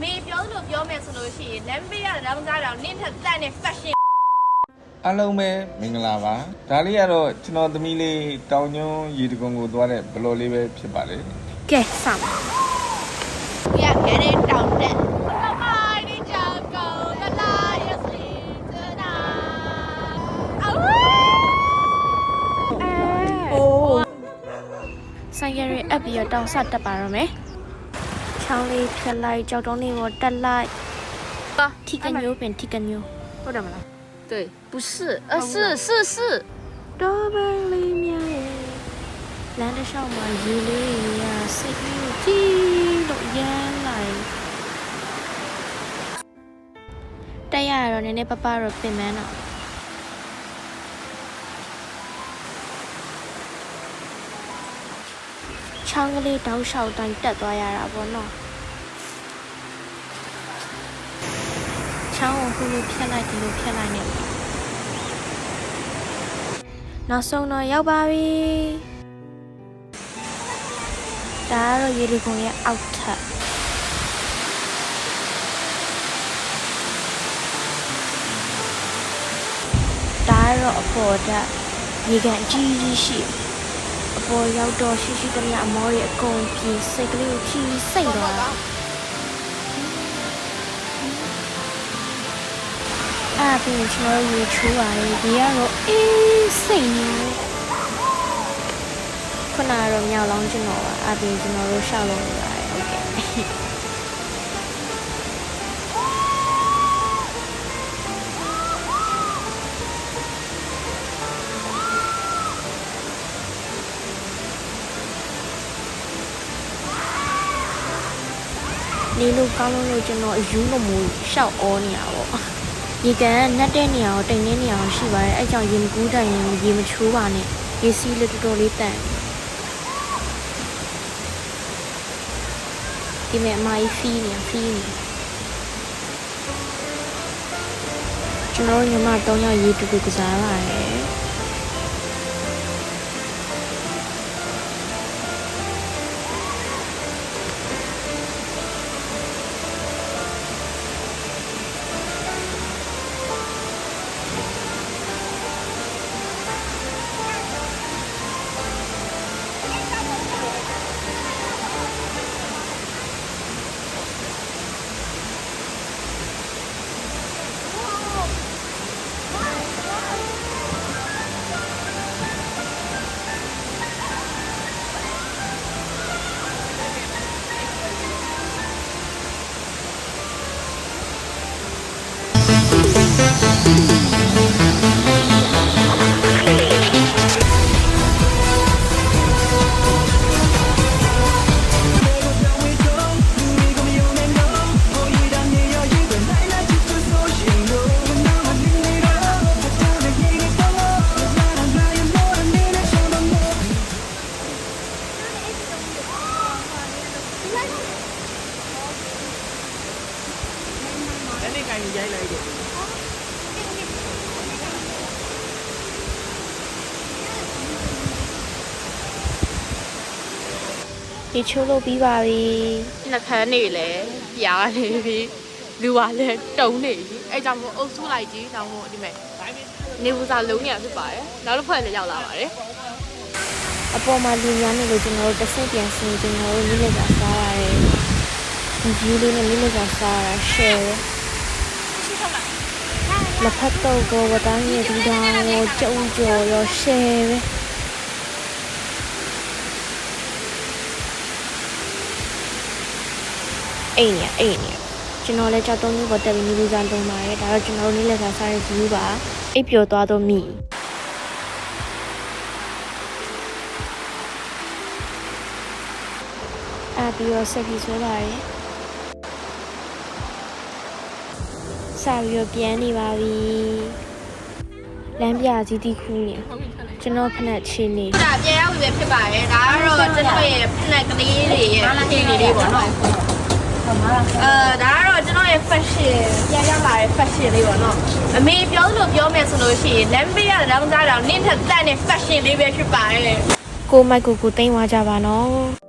မေပြောလို့ပြောမယ်ဆိုလို့ရှိရင်လမ်းဘေးရတောင်စားတောင်နင့်ထက်တန်တဲ့ fashion အားလုံးပဲမင်္ဂလာပါဒါလေးကတော့ကျွန်တော်သမီးလေးတောင်ညွန်းရေတံခွန်ကိုသွားတဲ့ဘလော်လေးပဲဖြစ်ပါတယ်ကဲစမ်းရငယ်တောင်တက်မိုင်းကြောက်ကောလာလာရစီတနာဆိုင်ရရဲ့အပ်ပြီးတော့တောင်ဆတက်ပါတော့မယ်ချောင်းလေးဖြတ်လိုက်ကြောက်တုံးလေးကိုတက်လိုက်ထီကညိုပင်ထီကညိုဟုတ်တယ်မလား对不是是တော်ပန်လေးများရဲ့လမ်းတစ်လျှောက်မှာရေလေးရစိတ်ကလေးကိုကြည့်လို့ရမ်းလိုက်တက်ရတော့နည်းနည်းပပတော့ပြင်မန်းတော့ချောင်းကလေးတောက်လျှောက်တိုင်းတက်သွားရတာပေါ့နော်ချောင်းကိုခုလိုဖြတ်လိုက်ဒီလိုဖြတ်လိုက်နေနောက်ဆုံးတော့ရောက်ပါပြီဒါကတော့ရေဒီကွန်ရဲ့အောက်ထပ်ဒါကတော့အပေါ်ဓာတ်ရေကန်အကြီးကြီးရှိအပေါ်ရောက်တော့ရှိသမျှအမောတွေအကုန်ပြေစိတ်ကလေးကိုဖြီးစိတ်သွားတာအဲ့ပြီးကျွန်တော်ရေချိုးပါတယ်ဒီကတော့အေးစိတ်နေခုနကတော့မြောက်လောင်းကျွန်တော်ပါအဲ့ပြီးကျွန်တော်တို့ရှောက်လို့နေပါတယ်ဟုတ်ကဲ့နေလို့ကောင်းလို့ကျွန်တော်အယူလို့မို့ရှောက်အောနေရပါဘောရေကန်နှက်တဲ့နေရာကိုတိမ်နေနေရာကိုရှိပါတယ်အဲကြောင့်ရေမကူးတိုင်ရင်ရေမချိုးပါနဲ့ရေစီးလေးတော်တော်လေးတန့်ဒီမဲ့အမကြီးဖီးနေကျွန်တော်ညီမ3ယောက်ရေတူတူကစားပါတယ်ဒီချိုးလို့ပြီးပါပြီနှခမ်းနေလဲပြားနေပြီလူကလည်းတုံနေပြီအဲကြောင့်မို့အုပ်စုလိုက်ကြီးတောင်းမို့ဒီမဲ့နေဘူးစားလုံးနေရဖြစ်ပါတယ်နောက်တစ်ဖက်လည်းရောက်လာပါတယ်အပေါ်မှာလူများနေလို့ကျွန်တော်တို့တစ်ဆင့်ပြန်ဆင်းကျွန်တော်တို့လေးလက်စားရတယ်ဒီဗီဒီယိုလေးနဲ့လေးလက်စားရ share လက်ဖက်တော့ကိုဝတန်းရဲ့ဒီတောင်ကိုကြုံကြော်ရော share ပဲအိမ်နေကျွန်တော်လည်းကြောက်တုံးမျိုးပေါ်တက်ပြီးမျိုးစားတုံးပါတယ်ဒါတော့ကျွန်တော်တို့နေ့လက်စားစားတဲ့ view ပါအိပ်ပျော်သွားတော့မိပြီးတော့ဆက်ပြီးဆွဲပါတယ်စပြီးတော့ပြန်နေပါပြီလမ်းပြကြီးတီးခူးနေကျွန်တော်ဖက်နဲ့ချင်းနေဒါပြန်ရောက်ပြီပဲဖြစ်ပါတယ်ဒါကတော့ကျွန်တော်ရဲ့ဖက်နဲ့ကလေးတွေရဲ့ချင်းလေးပေါ့နော်ဒါကတော့ကျွန်တော်ရဲ့ fashion ပြန်ရောက်လာတဲ့ fashion လေးပေါ့နော်အမေပြောလို့ပြောမယ်ဆိုလို့ရှိရင်လမ်းဘေးရတောင်စားတောင်နင့်ထက်တန်တဲ့ fashion လေးပဲဖြစ်ပါတယ်ကိုမိုက်ကိုသိမ်းသွားကြပါနော်